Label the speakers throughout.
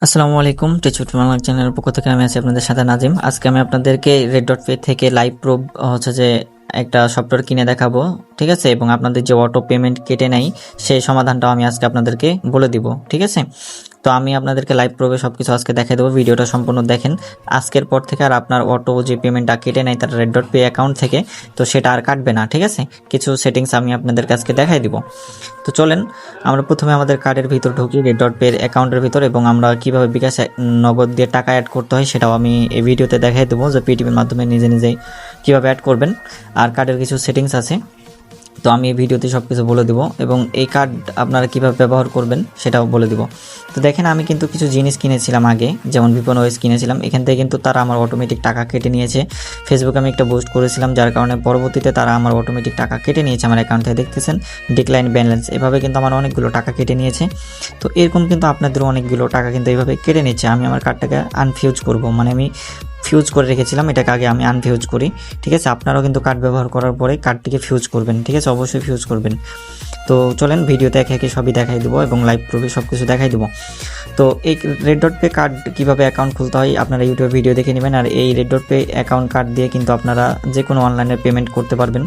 Speaker 1: আসসালামু আলাইকুম, টিচুট বাংলা চ্যানেলের পক্ষ থেকে আমি আছি আপনাদের সাথে নাজিম। আজকে আমি আপনাদেরকে রেড ডট পে থেকে লাইভ প্রুফ হচ্ছে যে একটা সফটওয়্যার কিনে দেখাবো, ঠিক আছে, এবং আপনাদের যে অটো পেমেন্ট কেটে নেয় সেই সমাধানটাও আমি আজকে আপনাদেরকে বলে দিব, ঠিক আছে। তো আমি আপনাদেরকে লাইভ প্রুফে সব কিছু আজকে দেখাই দেবো, ভিডিওটা সম্পূর্ণ দেখেন। আজকের পর থেকে আর আপনার অটো যে পেমেন্টটা কেটে নেয় তার রেড ডট পে অ্যাকাউন্ট থেকে, তো সেটা আর কাটবে না, ঠিক আছে। কিছু সেটিংস আমি আপনাদের কাছে দেখাই দিব। তো চলেন আমরা প্রথমে আমাদের কার্ডের ভিতর ঢুকি, রেড ডট পে অ্যাকাউন্টের ভিতর, এবং আমরা কিভাবে বিকাশ নগদ দিয়ে টাকা অ্যাড করতে হয় সেটাও আমি এই ভিডিওতে দেখাই দেবো, যে পেটিএমের মাধ্যমে নিজে নিজেই কীভাবে অ্যাড করবেন। আর কার্ডের কিছু সেটিংস আছে, তো আমি এই ভিডিওতে সব কিছু বলে দেবো, এবং এই কার্ড আপনারা কীভাবে ব্যবহার করবেন সেটাও বলে দেবো। তো দেখেন, আমি কিন্তু কিছু জিনিস কিনেছিলাম আগে, যেমন ভিপন ওএস কিনেছিলাম, এখান থেকে কিন্তু তারা আমার অটোমেটিক টাকা কেটে নিয়েছে। ফেসবুকে আমি একটা পোস্ট করেছিলাম, যার কারণে পরবর্তীতে তারা আমার অটোমেটিক টাকা কেটে নিয়েছে আমার অ্যাকাউন্ট থেকে, দেখতেছেন ডিক্লাইন ব্যালেন্স, এভাবে কিন্তু আমার অনেকগুলো টাকা কেটে নিয়েছে। তো এরকম কিন্তু আপনাদেরও অনেকগুলো টাকা কিন্তু এইভাবে কেটে নিচ্ছে। আমি আমার কার্ডটাকে আনফিউজ করব, মানে আমি ফিউজ করে রেখেছিলাম, এটাকে আগে আমি আনফিউজ করি, ঠিক আছে। আপনারাও কিন্তু কার্ড ব্যবহার করার পরে কার্ডটিকে ফিউজ করবেন, ঠিক আছে, অবশ্যই ফিউজ করবেন। তো চলেন ভিডিওতে একে একে সবই দেখাই দেবো, এবং লাইভ প্রুফে সব কিছু দেখাই দেবো। তো এই রেড ডট পে কার্ড কীভাবে অ্যাকাউন্ট খুলতে হয় আপনারা ইউটিউবে ভিডিও দেখে নেবেন। আর এই red dot pay account card দিয়ে কিন্তু আপনারা যে কোনো অনলাইনে পেমেন্ট করতে পারবেন,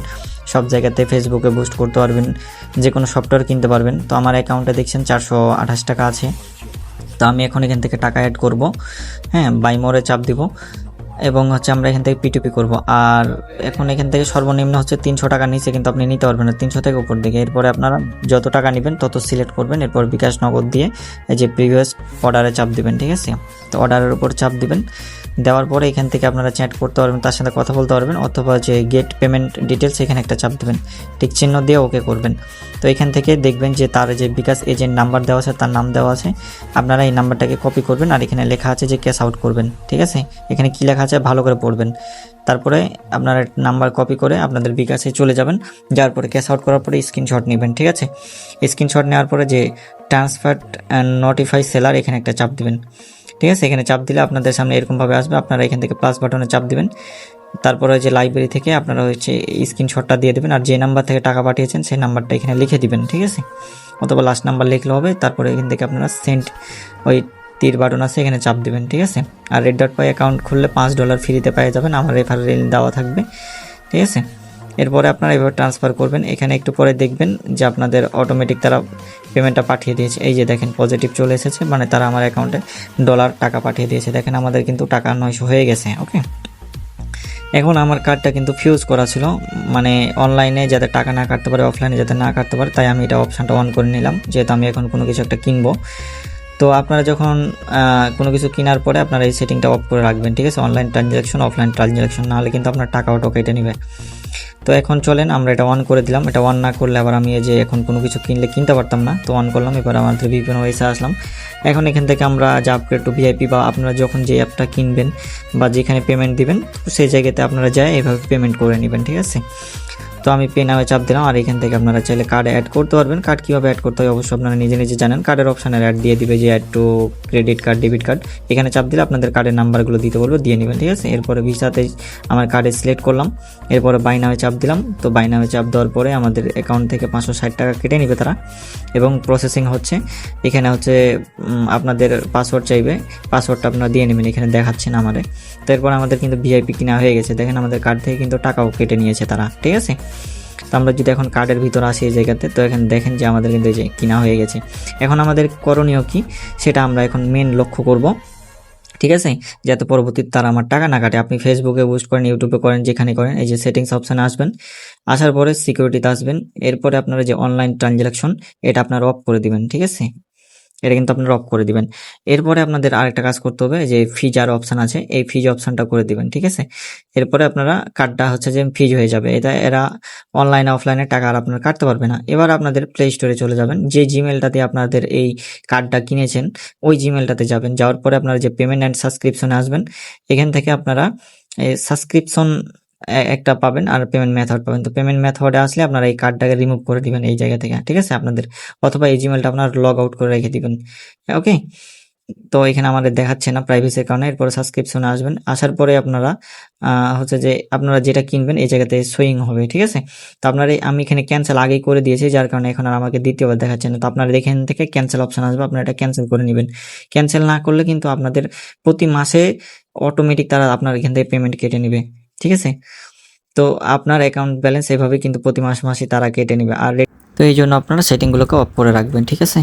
Speaker 1: সব জায়গাতে ফেসবুকে বুস্ট করতে পারবেন, যে কোনো সফটওয়্যার কিনতে পারবেন। তো আমার অ্যাকাউন্টে দেখছেন 428 টাকা আছে। তো আমি এখন এখান থেকে টাকা অ্যাড করব, হ্যাঁ, বাই মোরে চাপ দিব, এবং হচ্ছে আমরা এখান থেকে পিটুপি করব। আর এখন এখান থেকে সর্বনিম্ন হচ্ছে 300 টাকার নিচে কিন্তু আপনি নিতে পারবেন না, 300 থেকে উপর দিকে। এরপরে আপনারা যত টাকা নেবেন তত সিলেক্ট করবেন, এরপর বিকাশ নগদ দিয়ে এই যে প্রিভিয়াস অর্ডারে চাপ দিবেন, ঠিক আছে। তো অর্ডারের উপর চাপ দিবেন, দেওয়ার পরে এখান থেকে আপনারা চ্যাট করতে পারবেন, তার সাথে কথা বলতে পারবেন, অথবা যে গেট পেমেন্ট ডিটেলস এখানে একটা চাপ দেবেন, টিক চিহ্ন দিয়ে ওকে করবেন। তো এখান থেকে দেখবেন যে তার যে বিকাশ এজেন্ট নাম্বার দেওয়া আছে, তার নাম দেওয়া আছে, আপনারা এই নাম্বারটাকে কপি করবেন, আর এখানে লেখা আছে যে ক্যাশ আউট করবেন, ঠিক আছে। এখানে কী লেখা আছে ভালো করে পড়বেন, তারপরে আপনারা নাম্বার কপি করে আপনাদের বিকাশে চলে যাবেন, যাওয়ার পরে ক্যাশ আউট করার পরে স্ক্রিনশট নেবেন, ঠিক আছে। স্ক্রিনশট নেওয়ার পরে যে ট্রান্সফার অ্যান্ড নোটিফাই সেলার এখানে একটা চাপ দিবেন, ঠিক আছে। এখানে চাপ দিলে আপনাদের সামনে এরকমভাবে আসবে, আপনারা এখান থেকে প্লাস বাটনে চাপ দিবেন, তারপরে যে লাইব্রেরি থেকে আপনারা হচ্ছে স্ক্রিনশটটা দিয়ে দেবেন, আর যে নাম্বার থেকে টাকা পাঠিয়েছেন সেই নাম্বারটা এখানে লিখে দিবেন, ঠিক আছে, অথবা লাস্ট নাম্বার লিখলে হবে। তারপরে এখান থেকে আপনারা সেন্ড ওই তীর বাটন আছে এখানে চাপ দিবেন, ঠিক আছে। আর রেড ডট পে অ্যাকাউন্ট খুললে $5 ফ্রিতে পেয়ে যাবেন, আমার রেফারেল দেওয়া থাকবে, ঠিক আছে। এরপরে আপনারা এভাবে ট্রান্সফার করবেন। এখানে একটু পরে দেখবেন যে আপনাদের অটোমেটিক তারা পেমেন্টটা পাঠিয়ে দিয়েছে, এই যে দেখেন পজিটিভ চলে এসেছে, মানে তারা আমার অ্যাকাউন্টে টাকা পাঠিয়ে দিয়েছে। দেখেন আমাদের কিন্তু টাকা 900 হয়ে গেছে, ওকে। এখন আমার কার্ডটা কিন্তু ফিউজ করা ছিল, মানে অনলাইনে যাতে টাকা না কাটতে পারে, অফলাইনে যাতে না কাটতে পারে, তাই আমি এটা অপশানটা অন করে নিলাম, যেহেতু আমি এখন কোনো কিছু একটা কিনবো। তো আপনারা যখন কোনো কিছু কেনার পরে আপনারা এই সেটিংটা অফ করে রাখবেন, ঠিক আছে, অনলাইন ট্রানজ্যাকশন অফলাইন ট্রানজ্যাকশন, নাহলে কিন্তু আপনার টাকা অটো কেটে নেবে। তো এখন চলেন আমরা এটা অন করে দিলাম। এটা অন না করলে আবার আমি এই যে এখন কোনো কিছু কিনতে পারতাম না, তো অন করলাম। এবার আমাদের ভিপিএন ওয়েসে আসলাম। এখন এখান থেকে আমরা যে আপগ্রেড টু ভিআইপি, বা আপনারা যখন যে অ্যাপটা কিনবেন বা যেখানে পেমেন্ট দিবেন সেই জায়গাতে আপনারা যায় এভাবে পেমেন্ট করে নেবেন, ঠিক আছে। তো আমি পে নামে চাপ দিলাম, আর এখান থেকে আপনারা চাইলে কার্ড অ্যাড করতে পারবেন। কার্ড কীভাবে অ্যাড করতে হয় অবশ্যই আপনারা নিজে নিজে জানেন, কার্ডের অপশানের অ্যাড দিয়ে দিবে, যে add to credit card, debit card, এখানে চাপ দিলে আপনাদের কার্ডের নাম্বারগুলো দিতে বলবে, দিয়ে নেবেন, ঠিক আছে। এরপরে ভিসাতে আমার কার্ডে সিলেক্ট করলাম, এরপরে বাই নামে চাপ দিলাম। তো বাই নামে চাপ দেওয়ার পরে আমাদের অ্যাকাউন্ট থেকে 560 টাকা কেটে নেবে তারা, এবং প্রসেসিং হচ্ছে। এখানে হচ্ছে আপনাদের পাসওয়ার্ড চাইবে, পাসওয়ার্ডটা আপনারা দিয়ে নেবেন, এখানে দেখাচ্ছে না আমাদের। তো এরপর আমাদের কিন্তু ভিআইপি কিনা হয়ে গেছে, দেখেন আমাদের কার্ড থেকে কিন্তু টাকাও কেটে নিয়েছে তারা, ঠিক আছে। তো আমরা যদি এখন কার্ডের ভিতর আসি এই জায়গাতে, তো এখানে দেখেন যে আমাদের কিন্তু এই যে কিনা হয়ে গেছে। এখন আমাদের করণীয় কি সেটা আমরা এখন মেন লক্ষ্য করব, ঠিক আছে, যাতে পরবর্তীতে তারা আমার টাকা না কাটে। আপনি ফেসবুকে পোস্ট করেন, ইউটিউবে করেন, যেখানে করেন, এই যে সেটিংস অপশানে আসবেন, আসার পরে সিকিউরিটিতে আসবেন, এরপরে আপনারা যে অনলাইন ট্রানজ্যাকশন এটা আপনারা অফ করে দিবেন, ঠিক আছে, এটা কিন্তু আপনারা অফ করে দিবেন। এরপরে আপনাদের আরেকটা কাজ করতে হবে, যে ফিজার অপশান আছে, এই ফিজ অপশানটা করে দিবেন, ঠিক আছে। এরপরে আপনারা কার্ডটা হচ্ছে যে ফিজ হয়ে যাবে, এটা এরা অনলাইনে অফলাইনে টাকা আর আপনারা কাটতে পারবে না। এবার আপনাদের প্লে স্টোরে চলে যাবেন, যে জিমেলটাতে আপনাদের এই কার্ডটা কিনেছেন ওই জিমেলটাতে যাবেন, যাওয়ার পরে আপনারা যে পেমেন্ট অ্যান্ড সাবস্ক্রিপশনে আসবেন, এখান থেকে আপনারা সাবস্ক্রিপশন একটা পাবেন আর পেমেন্ট মেথড পাবেন। তো পেমেন্ট মেথডে আসলে আপনারা এই কার্ডটাকে রিমুভ করে দিবেন এই জায়গা থেকে, ঠিক আছে আপনাদের, অথবা এই জিমেলটা আপনার লগ আউট করে রেখে দিবেন, ওকে। তো এখানে আমাদের দেখাচ্ছে না প্রাইভেসির কারণে। এরপরে সাবস্ক্রিপশনে আসবেন, আসার পরে আপনারা হচ্ছে যে আপনারা যেটা কিনবেন এই জায়গাতে শোয়িং হবে, ঠিক আছে? তো আপনার আমি এখানে ক্যান্সেল আগেই করে দিয়েছি, যার কারণে এখন আর আমাকে দ্বিতীয়বার দেখাচ্ছে না। তো আপনারা এখান থেকে ক্যান্সেল অপশন আসবে, আপনারা এটা ক্যান্সেল করে নেবেন। ক্যান্সেল না করলে কিন্তু আপনাদের প্রতি মাসে অটোমেটিক তারা আপনার এখান থেকে পেমেন্ট কেটে নেবে, ঠিক আছে? তো আপনার অ্যাকাউন্ট ব্যালেন্স এভাবে কিন্তু প্রতি মাসে তারা কেটে নেবে। আর তো এই জন্য আপনারা সেটিংগুলোকে অফ করে রাখবেন, ঠিক আছে?